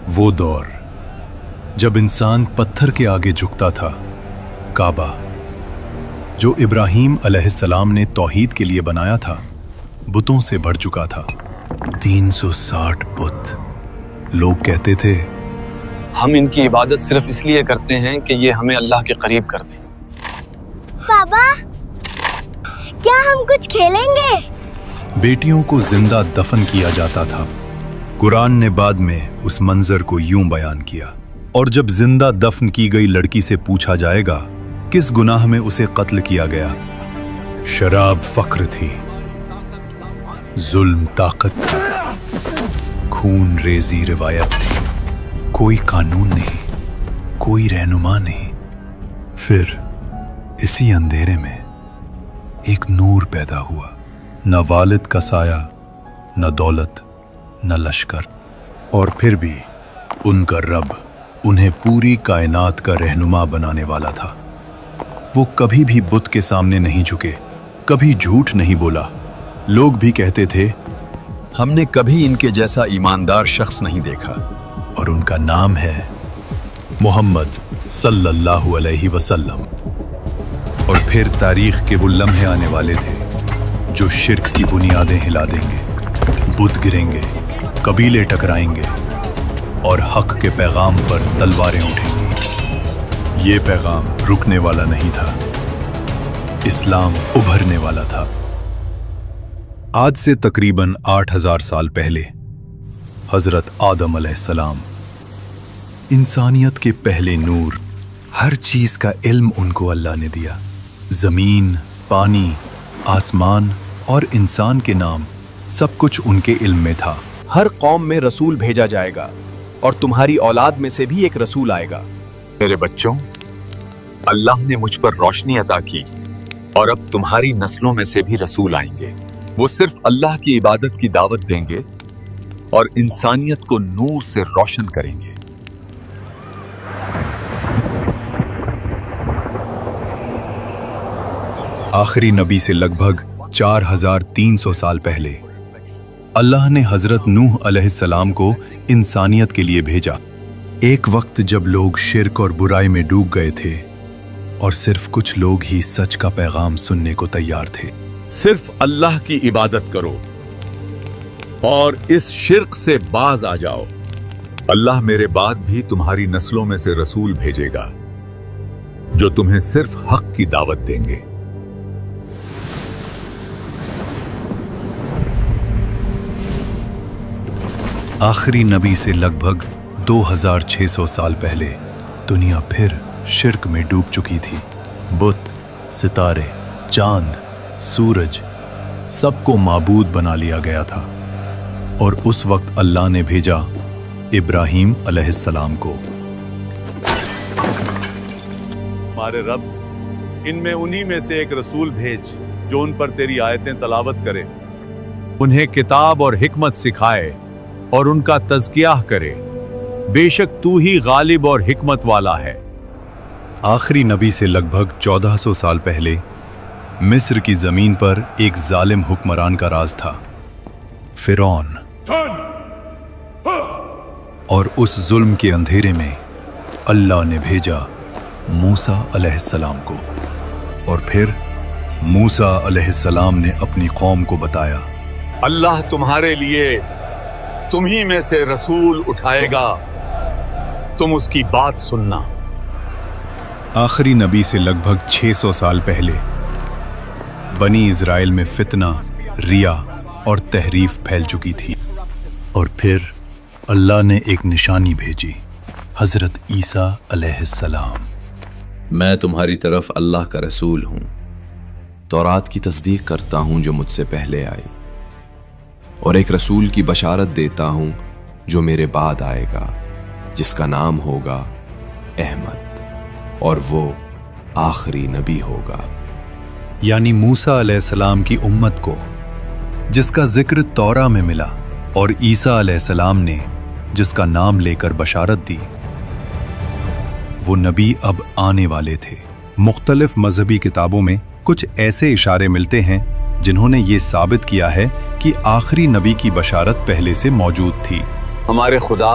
वो दौर जब इंसान पत्थर के आगे झुकता था, काबा जो इब्राहीम अलैहिस्सलाम ने तौहीद के लिए बनाया था, बुतों से भर चुका था। 360 बुत। लोग कहते थे, हम इनकी इबादत सिर्फ इसलिए करते हैं कि ये हमें अल्लाह के करीब कर दें। पापा, क्या हम कुछ खेलेंगे? बेटियों को जिंदा दफन किया जाता था। कुरान ने बाद में उस मंजर को यूं बयान किया, और जब जिंदा दफन की गई लड़की से पूछा जाएगा किस गुनाह में उसे कत्ल किया गया, शराब फक्र थी, जुल्म ताकत था, खून रेजी रिवायत थी, कोई कानून नहीं, कोई रहनुमा नहीं। फिर इसी अंधेरे में एक नूर पैदा हुआ। न वालिद का साया, न दौलत, न लश्कर, और फिर भी उनका रब उन्हें पूरी कायनात का रहनुमा बनाने वाला था। वो कभी भी बुत के सामने नहीं झुके, कभी झूठ नहीं बोला। लोग भी कहते थे, हमने कभी इनके जैसा ईमानदार शख्स नहीं देखा। और उनका नाम है मोहम्मद सल्लल्लाहु अलैहि वसल्लम। और फिर तारीख के वो लम्हे आने वाले थे जो शिर्क की बुनियादें हिला देंगे, बुत गिरेंगे, कबीले टकराएंगे और हक के पैगाम पर तलवारें उठेंगी। ये पैगाम रुकने वाला नहीं था, इस्लाम उभरने वाला था। आज से तकरीबन 8000 साल पहले हजरत आदम अलैहिस्सलाम, इंसानियत के पहले नूर, हर चीज का इल्म उनको अल्लाह ने दिया। जमीन, पानी, आसमान और इंसान के नाम, सब कुछ उनके इल्म में था। हर कौम में रसूल भेजा जाएगा और तुम्हारी औलाद में से भी एक रसूल आएगा। मेरे बच्चों, अल्लाह ने मुझ पर रोशनी अता की और अब तुम्हारी नस्लों में से भी रसूल आएंगे। वो सिर्फ अल्लाह की इबादत की दावत देंगे और इंसानियत को नूर से रोशन करेंगे। आखिरी नबी से लगभग 4300 साल पहले अल्लाह ने हजरत नूह अलैहिस्सलाम को इंसानियत के लिए भेजा। एक वक्त जब लोग शिर्क और बुराई में डूब गए थे और सिर्फ कुछ लोग ही सच का पैगाम सुनने को तैयार थे। सिर्फ अल्लाह की इबादत करो और इस शिर्क से बाज आ जाओ। अल्लाह मेरे बाद भी तुम्हारी नस्लों में से रसूल भेजेगा जो तुम्हें सिर्फ हक की दावत देंगे। आखिरी नबी से लगभग 2600 साल पहले दुनिया फिर शिर्क में डूब चुकी थी। बुत, सितारे, चांद, सूरज, सबको माबूद बना लिया गया था। और उस वक्त अल्लाह ने भेजा इब्राहीम अलैहिस्सलाम को। हमारे रब, इनमें उन्हीं में से एक रसूल भेज जो उन पर तेरी आयतें तलावत करे, उन्हें किताब और हिकमत सिखाए और उनका तज़किया करे। बेशक तू ही गालिब और हिकमत वाला है। आखिरी नबी से लगभग 1400 साल पहले मिस्र की जमीन पर एक जालिम हुक्मरान का राज था, फिरौन। और उस जुल्म के अंधेरे में अल्लाह ने भेजा मूसा अलैहिस्सलाम को। और फिर मूसा अलैहिस्सलाम ने अपनी कौम को बताया, अल्लाह तुम्हारे लिए तुम्ही में से रसूल उठाएगा, तुम उसकी बात सुनना। आखिरी नबी से लगभग 600 साल पहले बनी इज़राइल में फितना, रिया और तहरीफ फैल चुकी थी। और फिर अल्लाह ने एक निशानी भेजी, हजरत ईसा अलैहिस्सलाम। मैं तुम्हारी तरफ अल्लाह का रसूल हूँ, तौरात की तस्दीक करता हूँ जो मुझसे पहले आई, और एक रसूल की बशारत देता हूँ जो मेरे बाद आएगा, जिसका नाम होगा अहमद, और वो आखिरी नबी होगा। यानी मूसा अलैहिस्सलाम की उम्मत को, जिसका जिक्र तौरा में मिला, और ईसा अलैहिस्सलाम ने जिसका नाम लेकर बशारत दी, वो नबी अब आने वाले थे। मुख्तलिफ मजहबी किताबों में कुछ ऐसे इशारे मिलते हैं जिन्होंने ये साबित किया है कि आखिरी नबी की बशारत पहले से मौजूद थी। हमारे खुदा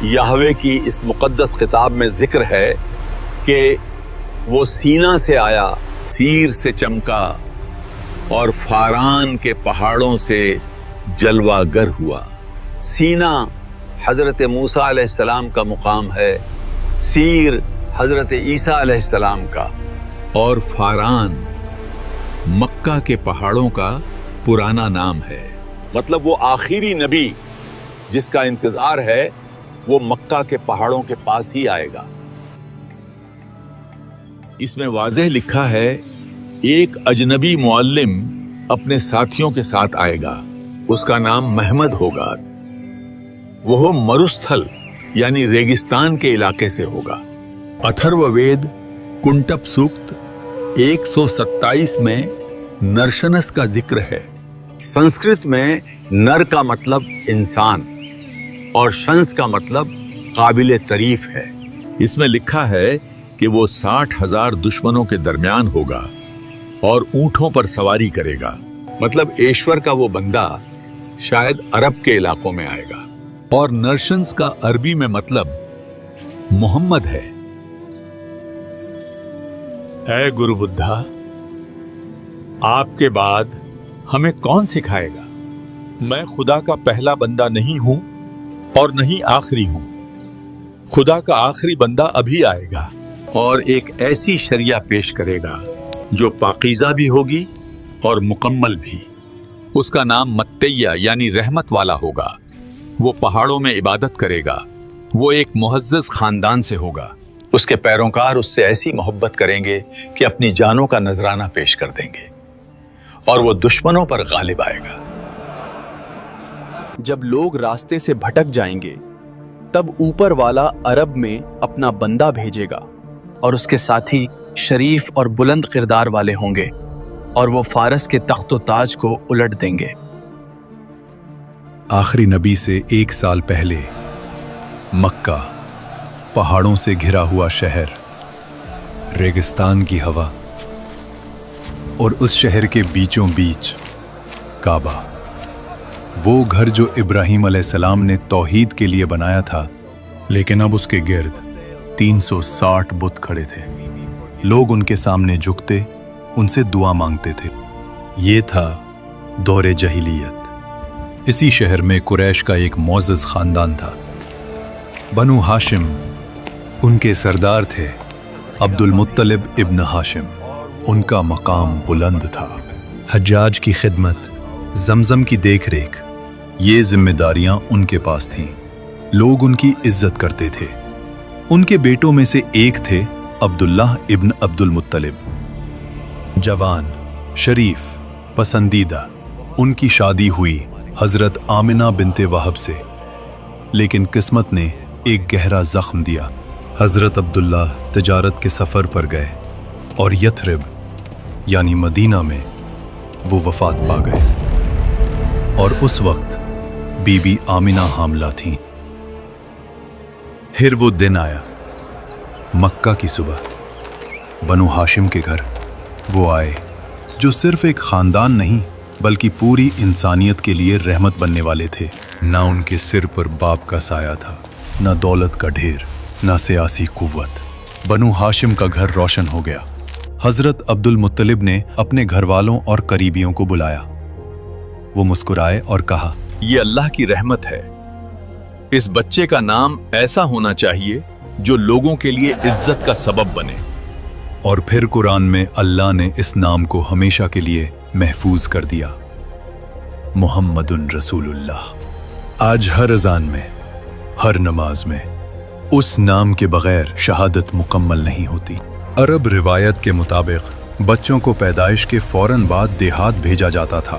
یہوے کی اس مقدس خطاب میں ذکر ہے کہ وہ سینا سے آیا، سیر سے چمکا اور فاران کے پہاڑوں سے جلوہ گر ہوا۔ سینا حضرت موسیٰ علیہ السلام کا مقام ہے، سیر حضرت عیسیٰ علیہ السلام کا، اور فاران مکہ کے پہاڑوں کا پرانا نام ہے۔ مطلب وہ آخری نبی جس کا انتظار ہے وہ مکہ کے پہاڑوں کے پاس ہی آئے گا۔ اس میں واضح لکھا ہے ایک اجنبی معلم اپنے ساتھیوں کے ساتھ آئے گا، اس کا نام محمد ہوگا، وہ مروستھل یعنی ریگستان کے علاقے سے ہوگا۔ اتھرو وید کنٹپ سوکت 127 میں نرشنس کا ذکر ہے۔ سنسکرت میں نر کا مطلب انسان اور شنس کا مطلب قابل تعریف ہے۔ اس میں لکھا ہے کہ وہ 60,000 دشمنوں کے درمیان ہوگا اور اونٹوں پر سواری کرے گا۔ مطلب ایشور کا وہ بندہ شاید عرب کے علاقوں میں آئے گا۔ اور نرشنس کا عربی میں مطلب محمد ہے۔ اے گرو بدھا، آپ کے بعد ہمیں کون سکھائے گا؟ میں خدا کا پہلا بندہ نہیں ہوں اور نہیں آخری ہوں۔ خدا کا آخری بندہ ابھی آئے گا اور ایک ایسی شریعہ پیش کرے گا جو پاکیزہ بھی ہوگی اور مکمل بھی۔ اس کا نام متیہ یعنی رحمت والا ہوگا۔ وہ پہاڑوں میں عبادت کرے گا۔ وہ ایک معزز خاندان سے ہوگا۔ اس کے پیروکار اس سے ایسی محبت کریں گے کہ اپنی جانوں کا نذرانہ پیش کر دیں گے اور وہ دشمنوں پر غالب آئے گا۔ جب لوگ راستے سے بھٹک جائیں گے تب اوپر والا عرب میں اپنا بندہ بھیجے گا اور اس کے ساتھی شریف اور بلند کردار والے ہوں گے اور وہ فارس کے تخت و تاج کو الٹ دیں گے۔ آخری نبی سے 1 سال پہلے مکہ، پہاڑوں سے گھرا ہوا شہر، ریگستان کی ہوا، اور اس شہر کے بیچوں بیچ کعبہ، وہ گھر جو ابراہیم علیہ السلام نے توحید کے لیے بنایا تھا، لیکن اب اس کے گرد 360 بت کھڑے تھے۔ لوگ ان کے سامنے جھکتے، ان سے دعا مانگتے تھے۔ یہ تھا دور جاہلیت۔ اسی شہر میں قریش کا ایک معزز خاندان تھا، بنو ہاشم۔ ان کے سردار تھے عبد المطلب ابن ہاشم۔ ان کا مقام بلند تھا۔ حجاج کی خدمت، زمزم کی دیکھ ریکھ، یہ ذمہ داریاں ان کے پاس تھیں۔ لوگ ان کی عزت کرتے تھے۔ ان کے بیٹوں میں سے ایک تھے عبداللہ ابن عبد المطلب، جوان، شریف، پسندیدہ۔ ان کی شادی ہوئی حضرت آمنہ بنت وہب سے، لیکن قسمت نے ایک گہرا زخم دیا۔ حضرت عبداللہ تجارت کے سفر پر گئے اور یثرب یعنی مدینہ میں وہ وفات پا گئے، اور اس وقت بی بی آمنہ حاملہ تھیں۔ پھر وہ دن آیا، مکہ کی صبح، بنو ہاشم کے گھر وہ آئے جو صرف ایک خاندان نہیں بلکہ پوری انسانیت کے لیے رحمت بننے والے تھے۔ نہ ان کے سر پر باپ کا سایہ تھا، نہ دولت کا ڈھیر، نہ سیاسی قوت۔ بنو ہاشم کا گھر روشن ہو گیا۔ حضرت عبد المطلب نے اپنے گھر والوں اور قریبیوں کو بلایا۔ وہ مسکرائے اور کہا، یہ اللہ کی رحمت ہے۔ اس بچے کا نام ایسا ہونا چاہیے جو لوگوں کے لیے عزت کا سبب بنے۔ اور پھر قرآن میں اللہ نے اس نام کو ہمیشہ کے لیے محفوظ کر دیا، محمد رسول اللہ۔ آج ہر اذان میں، ہر نماز میں اس نام کے بغیر شہادت مکمل نہیں ہوتی۔ عرب روایت کے مطابق بچوں کو پیدائش کے فوراً بعد دیہات بھیجا جاتا تھا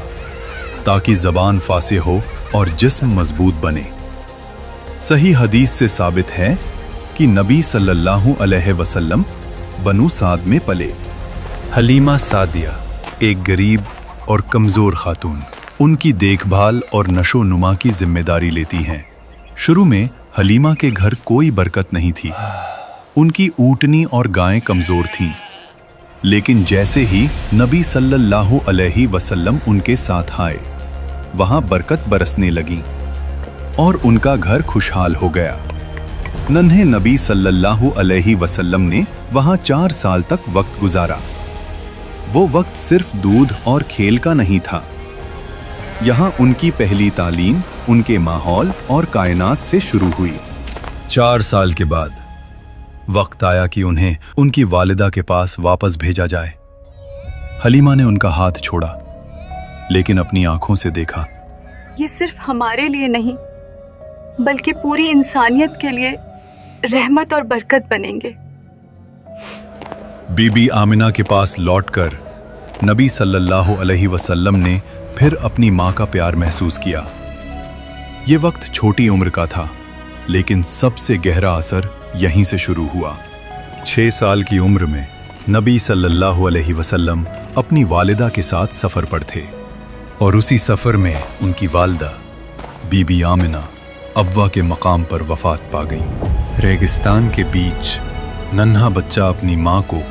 تاکہ زبان فصیح ہو اور جسم مضبوط بنے۔ صحیح حدیث سے ثابت ہے کہ نبی صلی اللہ علیہ وسلم بنو سعد میں پلے۔ حلیمہ سعدیہ ایک غریب اور کمزور خاتون ان کی دیکھ بھال اور نشو نما کی ذمہ داری لیتی ہیں۔ شروع میں حلیمہ کے گھر کوئی برکت نہیں تھی۔ ان کی اونٹنی اور گائیں کمزور تھیں، لیکن جیسے ہی نبی صلی اللہ علیہ وسلم ان کے ساتھ آئے، وہاں برکت برسنے لگی اور ان کا گھر خوشحال ہو گیا۔ नन्हे नबी सल्लल्लाहु अलैहि वसल्लम ने वहां 4 साल तक वक्त गुजारा। वो वक्त सिर्फ दूध और खेल का नहीं था। यहाँ उनकी पहली तालीम उनके माहौल और कायनात से शुरू हुई। 4 साल के बाद वक्त आया कि उन्हें उनकी वालिदा के पास वापस भेजा जाए। हलीमा ने उनका हाथ छोड़ा, लेकिन अपनी आंखों से देखा। ये सिर्फ हमारे लिए नहीं, बल्कि पूरी इंसानियत के लिए रहमत और बरकत बनेंगे। बीबी आमिना के पास लौटकर नबी सल्लल्लाहु अलैहि वसल्लम ने फिर अपनी माँ का प्यार महसूस किया। ये वक्त छोटी उम्र का था, लेकिन सबसे गहरा असर यहीं से शुरू हुआ। 6 साल की उम्र में नबी सल्लल्लाहु अलैहि वसल्लम अपनी वालिदा के साथ सफ़र पर थे, और उसी सफ़र में उनकी वालिदा बीबी आमिना अब्वा के मकाम पर वफ़ात पा गई। रेगिस्तान के बीच नन्हा बच्चा अपनी माँ को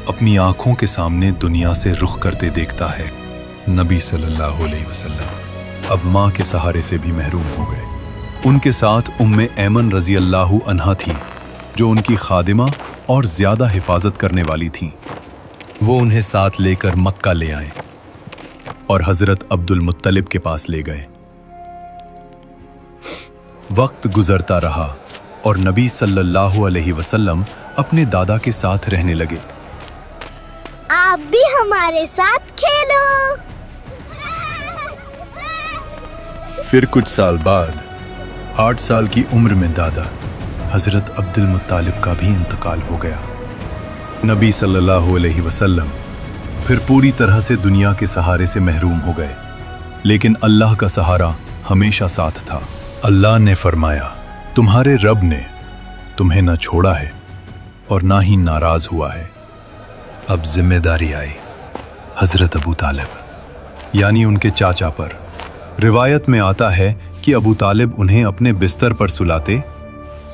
अपनी आंखों के सामने दुनिया से रुख करते देखता है। नबी सल्लल्लाहु अलैहि वसल्लम अब माँ के सहारे से भी महरूम हो गए। उनके साथ उम्मे ऐमन रज़ी अल्लाहु अन्हा थी, जो उनकी खादिमा और ज़्यादा हिफाजत करने वाली थीं। वो उन्हें साथ लेकर मक्का ले आए और हज़रत अब्दुल मुत्तलिब के पास ले गए। वक्त गुजरता रहा और नबी सल्लल्लाहु अलैहि वसल्लम अपने दादा के साथ रहने लगे। आप भी हमारे साथ खेलो। फिर कुछ साल बाद 8 साल की उम्र में दादा हज़रत अब्दुल मुत्तालिब का भी इंतकाल हो गया। नबी सल्लल्लाहु अलैहि वसल्लम फिर पूरी तरह से दुनिया के सहारे से महरूम हो गए, लेकिन अल्लाह का सहारा हमेशा साथ था। अल्लाह ने फरमाया, तुम्हारे रब ने तुम्हें न छोड़ा है और ना ही नाराज हुआ है। अब जिम्मेदारी आई हज़रत अबू तालिब यानी उनके चाचा पर। रिवायत में आता है कि अबू तालिब उन्हें अपने बिस्तर पर सुलाते,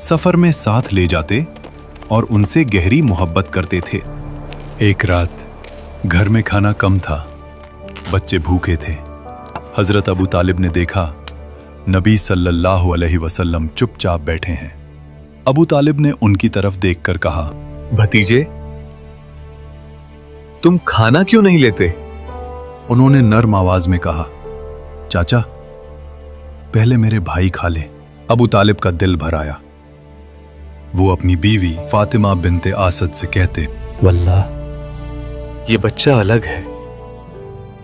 सफ़र में साथ ले जाते और उनसे गहरी मोहब्बत करते थे। एक रात घर में खाना कम था, बच्चे भूखे थे। हज़रत अबू तालिब ने देखा नबी सल्लल्लाहु अलैहि वसल्लम चुपचाप बैठे हैं। अबू तालिब ने उनकी तरफ देखकर कहा, भतीजे, तुम खाना क्यों नहीं लेते? उन्होंने नर्म आवाज में कहा, चाचा, पहले मेरे भाई खा ले। अबू तालिब का दिल भर आया। वो अपनी बीवी फातिमा बिनते आसद से कहते, वल्लाह, ये बच्चा अलग है,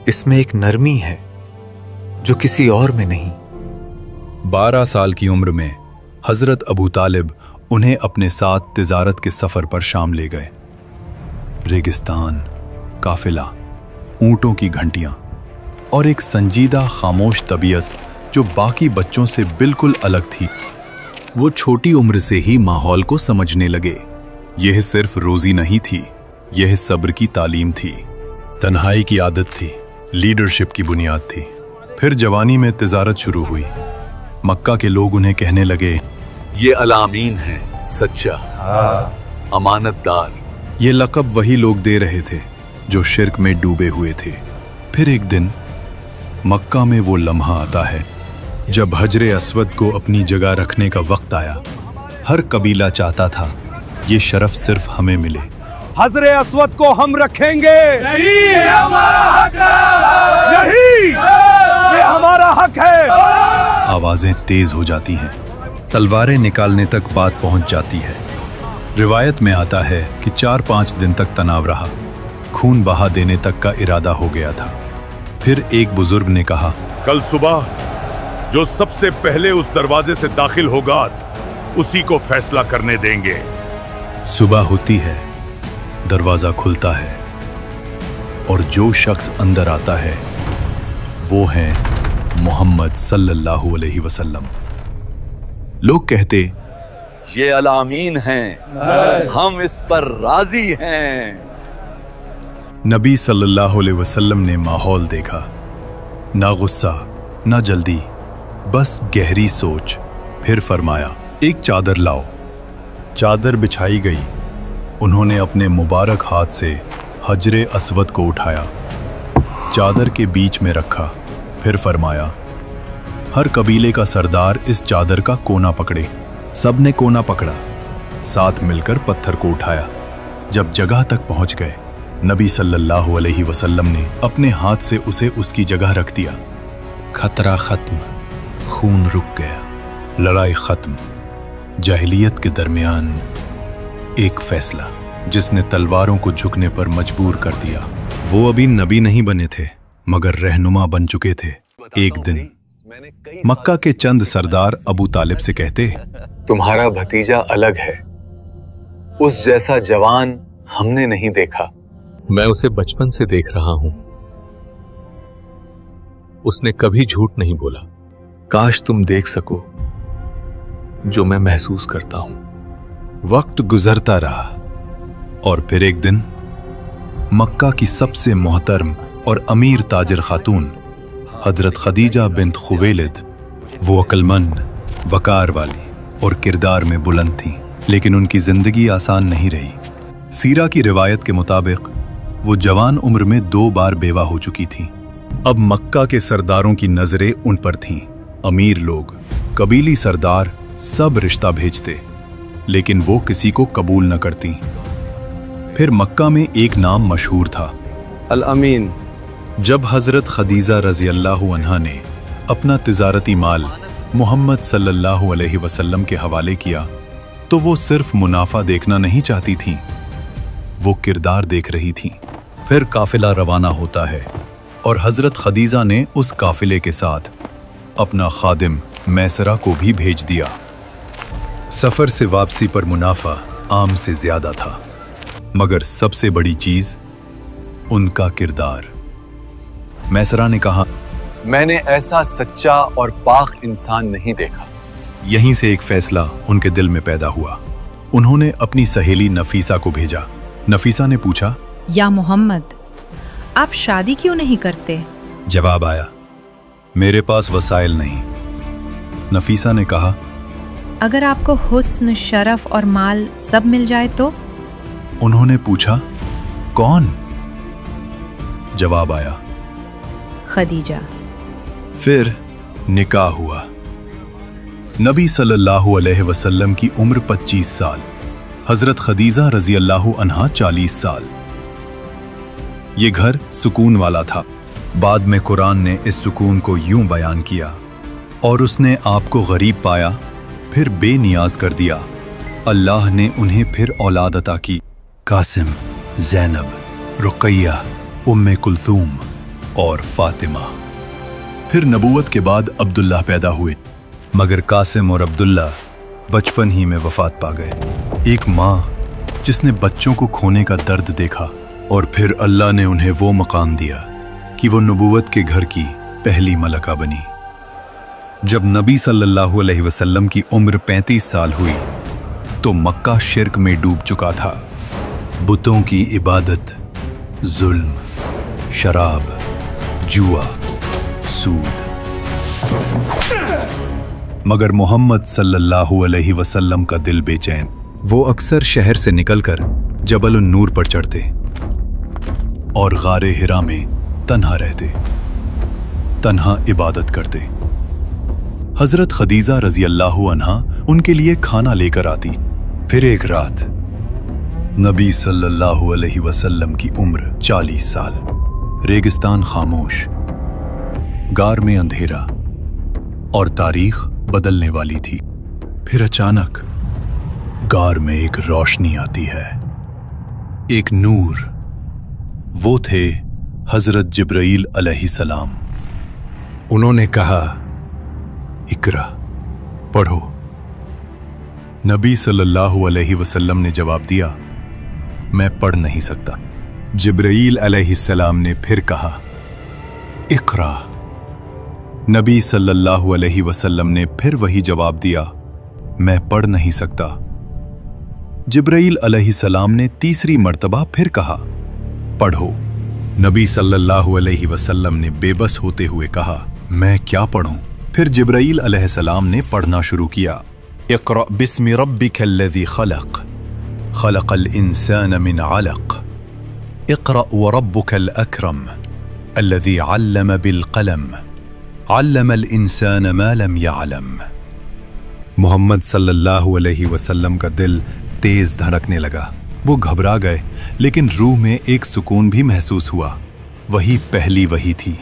इसमें एक नरमी है जो किसी और में नहीं। 12 साल की उम्र में हजरत अबू तालिब उन्हें अपने साथ तिजारत के सफर पर शाम ले गए। रेगिस्तान, काफिला, ऊंटों की घंटियां और एक संजीदा खामोश तबीयत जो बाकी बच्चों से बिल्कुल अलग थी। वो छोटी उम्र से ही माहौल को समझने लगे। यह सिर्फ रोजी नहीं थी, यह सब्र की तालीम थी। तन्हाई की आदत थी, लीडरशिप की बुनियाद थी। फिर जवानी में तिजारत शुरू हुई। मक्का के लोग उन्हें कहने लगे, ये अलामीन है, सच्चा, अमानतदार। ये लक़ब वही लोग दे रहे थे जो शिर्क में डूबे हुए थे। फिर एक दिन मक्का में वो लम्हा आता है जब हजरे अस्वद को अपनी जगह रखने का वक्त आया। हर कबीला चाहता था ये शरफ सिर्फ हमें मिले। हजरे अस्वद को हम रखेंगे, यही हमारा हक है, यही ये हमारा हक है। आवाजें तेज हो जाती हैं, तलवारें निकालने तक बात पहुंच जाती है। रिवायत में आता है कि 4-5 दिन तक तनाव रहा, खून बहा देने तक का इरादा हो गया था। फिर एक बुजुर्ग ने कहा, कल सुबह जो सबसे पहले उस दरवाजे से दाखिल होगा उसी को फैसला करने देंगे। सुबह होती है, दरवाजा खुलता है और जो शख्स अंदर आता है वो है मोहम्मद सल्लल्लाहु अलैहि वसल्लम। लोग कहते, ये अलामीन हैं, हम इस पर राजी हैं। नबी सल्लल्लाहु अलैहि वसल्लम ने माहौल देखा, ना गुस्सा ना जल्दी, बस गहरी सोच। फिर फरमाया, एक चादर लाओ। चादर बिछाई गई। उन्होंने अपने मुबारक हाथ से हजरे अस्वद को उठाया, चादर के बीच में रखा। फिर फरमाया, हर कबीले का सरदार इस चादर का कोना पकड़े। सब ने कोना पकड़ा, साथ मिलकर पत्थर को उठाया। जब जगह तक पहुंच गए, नबी सल्लल्लाहु अलैहि वसल्लम ने अपने हाथ से उसे उसकी जगह रख दिया। खतरा खत्म, खून रुक गया, लड़ाई खत्म। जाहिलियत के दरमियान एक फैसला जिसने तलवारों को झुकने पर मजबूर कर दिया। वो अभी नबी नहीं बने थे मगर रहनुमा बन चुके थे। एक दिन मक्का के चंद सरदार अबू तालिब से कहते, तुम्हारा भतीजा अलग है, उस जैसा जवान हमने नहीं देखा। मैं उसे बचपन से देख रहा हूं, उसने कभी झूठ नहीं बोला। काश तुम देख सको जो मैं महसूस करता हूं। वक्त गुजरता रहा और फिर एक दिन मक्का की सबसे मोहतरम और अमीर ताजिर खातून हजरत खदीजा बिन्त खुवैलिद, वो अक्लमंद, वकार वाली और किरदार में बुलंद थीं, लेकिन उनकी जिंदगी आसान नहीं रही। सीरा की रिवायत के मुताबिक वो जवान उम्र में 2 बार बेवा हो चुकी थीं। अब मक्का के सरदारों की नजरें उन पर थीं। अमीर लोग, कबीली सरदार सब रिश्ता भेजते, लेकिन वो किसी को कबूल न करती। फिर मक्का में एक नाम मशहूर था, अल अमीन। जब हजरत खदीजा रजी अल्लाहु अन्हा ने अपना तिजारती माल मोहम्मद सल्लल्लाहु अलैहि वसल्लम के हवाले किया, तो वो सिर्फ मुनाफा देखना नहीं चाहती थीं, वो किरदार देख रही थीं। फिर काफिला रवाना होता है और हजरत खदीजा ने उस काफिले के साथ अपना खादिम मैसरा को भी भेज दिया। सफर से वापसी पर मुनाफा आम से ज्यादा था, मगर सबसे बड़ी चीज उनका किरदार। मैसरा ने कहा, मैंने ऐसा सच्चा और पाक इंसान नहीं देखा। यहीं से एक फैसला उनके दिल में पैदा हुआ। उन्होंने अपनी सहेली नफीसा को भेजा। नफीसा ने पूछा, या मोहम्मद, आप शादी क्यों नहीं करते? जवाब आया, मेरे पास वसाइल नहीं। नफीसा ने कहा, अगर आपको हुस्न, शरफ और माल सब मिल जाए तो? उन्होंने पूछा, कौन? जवाब आया, खदीजा। फिर निकाह हुआ। नबी सल्लल्लाहु अलैहि वसल्लम की उम्र 25 साल, हजरत खदीजा रजी अल्लाहु अन्हा 40 साल। ये घर सुकून वाला था। बाद में कुरान ने इस सुकून को यूं बयान किया, और उसने आपको गरीब पाया, फिर बेनियाज कर दिया। अल्लाह ने उन्हें फिर औलाद अता की। कासिम, ज़ैनब, रुक़ैया, उम्मे कुलथूम और फातिमा। फिर नबूवत के बाद अब्दुल्ला पैदा हुए, मगर कासिम और अब्दुल्ला बचपन ही में वफात पा गए। एक माँ जिसने बच्चों को खोने का दर्द देखा, और फिर अल्लाह ने उन्हें वो मकाम दिया कि वो नबूवत के घर की पहली मलका बनी। जब नबी सल्लल्लाहु अलैहि वसल्लम की उम्र 35 साल हुई तो मक्का शिर्क में डूब चुका था। बुतों की इबादत, जुल्म, शराब, जुआ, सूद। मगर मोहम्मद सल्लल्लाहु अलैहि वसल्लम का दिल बेचैन। वो अक्सर शहर से निकलकर जबल नूर पर चढ़ते और गारे हिरा में तन्हा रहते, तन्हा इबादत करते। हजरत खदीजा रजी अल्लाहु अन्हा उनके लिए खाना लेकर आती। फिर एक रात नबी सल्लल्लाहु अलैहि वसल्लम की उम्र 40 साल, रेगिस्तान खामोश, गार में अंधेरा और तारीख बदलने वाली थी। फिर अचानक गार में एक रोशनी आती है, एक नूर। वो थे हजरत जिब्राईल अलैहिस्सलाम। उन्होंने कहा, इकरा, पढ़ो। नबी सल्लल्लाहु अलैहि वसल्लम ने जवाब दिया, मैं पढ़ नहीं सकता। जिब्राईल अलैहिस्सलाम ने फिर कहा, इकरा। नबी सल्लल्लाहु अलैहि वसल्लम ने फिर वही जवाब दिया, मैं पढ़ नहीं सकता। जिब्राईल अलैहिस्सलाम ने तीसरी मर्तबा फिर कहा, पढ़ो। नबी सल्लल्लाहु अलैहि वसल्लम ने बेबस होते हुए कहा, मैं क्या पढ़ूं? फिर जिब्राईल अलैहिस्सलाम ने पढ़ना शुरू किया, इक़रा बिस्मि रब्बिकल्लज़ी खलक़, खलक़ल इंसान मिन अलक़, इक़रा व रब्बुकल अकरम, अल्लज़ी अल्लम बिल क़लम, अल्लमल इंसान मा लम यअलम। मोहम्मद सल्लल्लाहु अलैहि वसल्लम का दिल तेज धड़कने लगा। वो घबरा गए, लेकिन रूह में एक सुकून भी महसूस हुआ। वही पहली वही थी,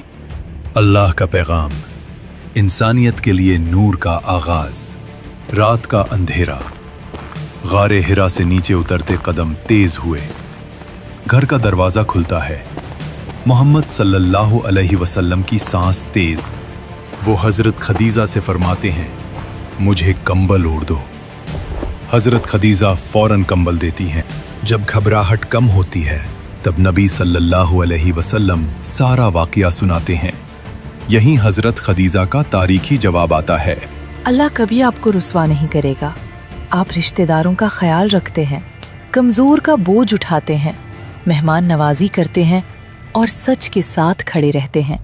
अल्लाह का पैगाम, इंसानियत के लिए नूर का आगाज। रात का अंधेरा, गारे हिरा से नीचे उतरते कदम तेज हुए। घर का दरवाजा खुलता है। मोहम्मद सल्लल्लाहु अलैहि वसल्लम की सांस तेज। वो हजरत खदीजा से फरमाते हैं, मुझे कंबल ओढ़ दो। हजरत खदीजा फौरन कंबल देती हैं। जब घबराहट कम होती है तब नबी सल्लल्लाहु अलैहि वसल्लम सारा वाकया सुनाते हैं। यहीं हजरत खदीजा का तारीखी जवाब आता है, अल्लाह कभी आपको रुस्वा नहीं करेगा। आप रिश्तेदारों का ख्याल रखते हैं, कमजोर का बोझ उठाते हैं, मेहमान नवाजी करते हैं और सच के साथ खड़े रहते हैं।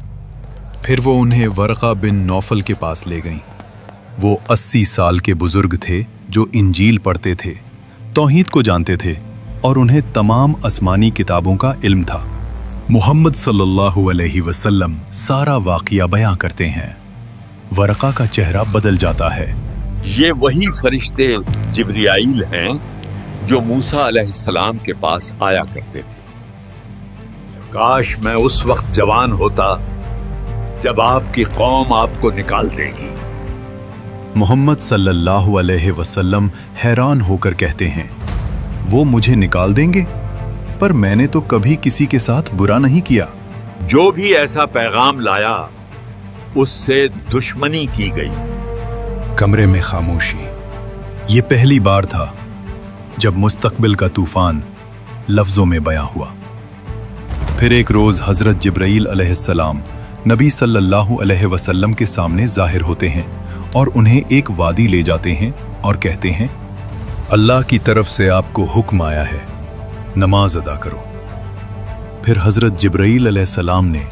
फिर वो उन्हें वरका बिन नौफल के पास ले गईं। वो 80 साल के बुजुर्ग थे जो इंजील पढ़ते थे, तौहीद को जानते थे और उन्हें तमाम आसमानी किताबों का इल्म था। मोहम्मद सल्लल्लाहु अलैहि वसल्लम सारा वाकया बयां करते हैं। वरका का चेहरा बदल जाता है। ये वही फरिश्ते जिब्रीईल हैं जो मूसा अलैहिस्सलाम के पास आया करते थे। काश मैं उस वक्त जवान होता जब आपकी कौम आपको निकाल देगी। मोहम्मद सल्लल्लाहु अलैहि वसल्लम हैरान होकर कहते हैं, वो मुझे निकाल देंगे? पर मैंने तो कभी किसी के साथ बुरा नहीं किया। जो भी ऐसा पैगाम लाया उससे दुश्मनी की गई। कमरे में खामोशी। ये पहली बार था जब मुस्तकबिल का तूफान लफ्जों में बयां हुआ। फिर एक रोज हजरत जिब्राईल अलैहिस्सलाम नबी सल्लल्लाहु अलैहि वसल्लम के सामने जाहिर होते हैं और उन्हें एक वादी ले जाते हैं और कहते हैं, अल्लाह की तरफ से आपको हुक्म आया है, नमाज अदा करो। फिर हजरत जिब्राईल अलैहिस्सलाम ने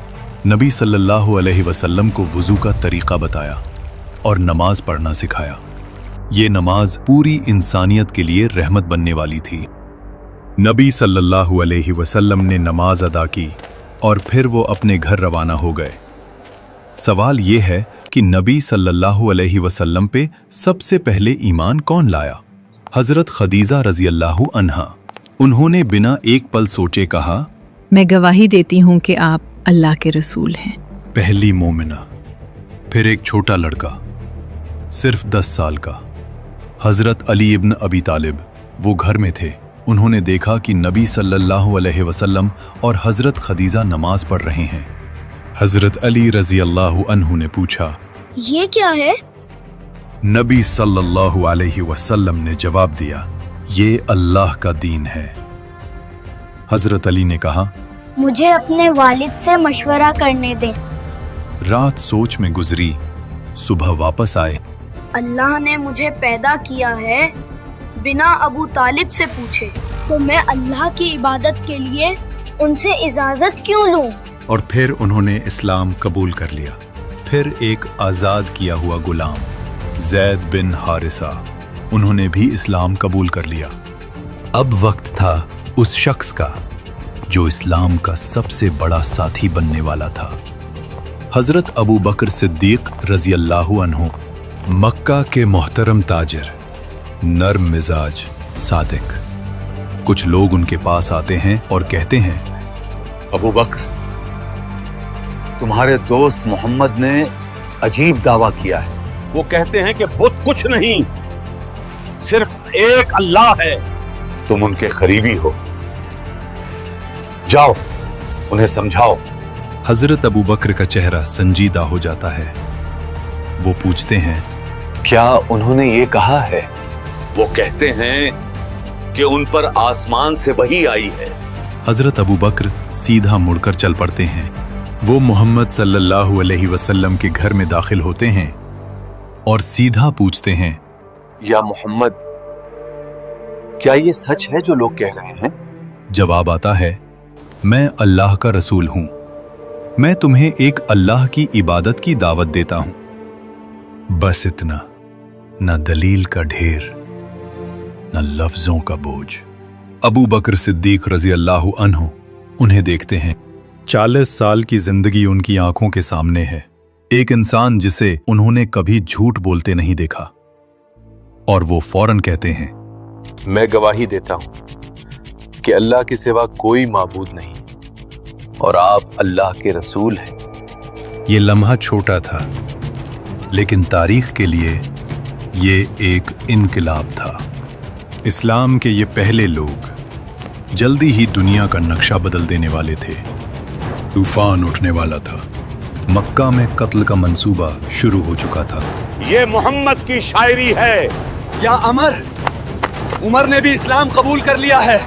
नबी सल्लल्लाहु अलैहि वसल्लम को वुजू का तरीका बताया और नमाज पढ़ना सिखाया। ये नमाज पूरी इंसानियत के लिए रहमत बनने वाली थी। नबी सल्लल्लाहु अलैहि वसल्लम ने नमाज अदा की और फिर वो अपने घर रवाना हो गए। सवाल ये है कि नबी सल्लल्लाहु अलैहि वसल्लम पे सबसे पहले ईमान कौन लाया? हजरत खदीजा रजी अल्लाहु अन्हा। उन्होंने बिना एक पल सोचे कहा, मैं गवाही देती हूँ कि आप अल्लाह के रसूल हैं। पहली मोमिना। फिर एक छोटा लड़का, सिर्फ 10 साल का, हजरत अली इब्न अबी तालिब। वो घर में थे। उन्होंने देखा कि नबी सल्लल्लाहु अलैहि वसल्लम और हजरत खदीजा नमाज पढ़ रहे हैं। हजरत अली रजी अल्लाहु अन्हु ने पूछा, ये क्या है? नबी सल्लल्लाहु अलैहि वसल्लम ने जवाब दिया, ये अल्लाह का दीन है। हजरत अली ने कहा, मुझे अपने वालिद से मशवरा करने दें। रात सोच में गुजरी। सुबह वापस आए। अल्लाह ने मुझे पैदा किया है बिना अबू तालिब से पूछे, तो मैं अल्लाह की इबादत के लिए उनसे इजाजत क्यों लूं? और फिर उन्होंने इस्लाम कबूल कर लिया। फिर एक आज़ाद किया हुआ गुलाम ज़ैद बिन हारिसा, उन्होंने भी इस्लाम कबूल कर लिया। अब वक्त था उस शख्स का जो इस्लाम का सबसे बड़ा साथी बनने वाला था। हजरत अबू बकर सिद्दीक रजी अल्लाहु अन्हु, मक्का के मोहतरम ताजिर, नर्म मिजाज, सादिक। कुछ लोग उनके पास आते हैं और कहते हैं, अबू बकर, तुम्हारे दोस्त मोहम्मद ने अजीब दावा किया है। वो कहते हैं कि बुत कुछ नहीं, सिर्फ एक अल्लाह है। तुम उनके करीबी हो, जाओ उन्हें समझाओ। हजरत अबू बकर का चेहरा संजीदा हो जाता है। वो पूछते हैं, क्या उन्होंने ये कहा है? वो कहते हैं कि उन पर आसमान से वही आई है। हजरत अबू बकर सीधा मुड़कर चल पड़ते हैं। वो मोहम्मद सल्लल्लाहु अलैहि वसल्लम के घर में दाखिल होते हैं और सीधा पूछते हैं, या मोहम्मद, क्या ये सच है जो लोग कह रहे हैं? जवाब आता है, मैं अल्लाह का रसूल हूं। मैं तुम्हें एक अल्लाह की इबादत की दावत देता हूं। बस इतना, न दलील का ढेर, न लफ्जों का बोझ। अबू बकर सिद्दीक रजी अल्लाहु अन्हु उन्हें देखते हैं। 40 साल की जिंदगी उनकी आंखों के सामने है। एक इंसान जिसे उन्होंने कभी झूठ बोलते नहीं देखा। और वो फौरन कहते हैं, मैं गवाही देता हूं कि अल्लाह के सिवा कोई माबूद नहीं और आप अल्लाह के रसूल हैं। ये लम्हा छोटा था, लेकिन तारीख के लिए ये एक इनकलाब था। इस्लाम के ये पहले लोग जल्दी ही दुनिया का नक्शा बदल देने वाले थे। तूफान उठने वाला था। मक्का में कत्ल का मंसूबा शुरू हो चुका था। ये मोहम्मद की शायरी है। या उमर ने भी इस्लाम कबूल कर लिया है।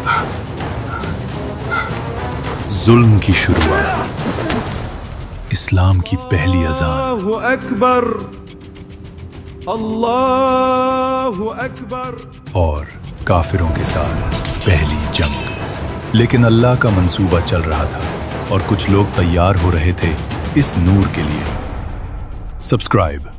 जुल्म की शुरुआत, इस्लाम की पहली अजान। अल्लाहु अकबर, अल्लाहु अकबर। और काफिरों के साथ पहली जंग। लेकिन अल्लाह का मंसूबा चल रहा था और कुछ लोग तैयार हो रहे थे इस नूर के लिए। सब्सक्राइब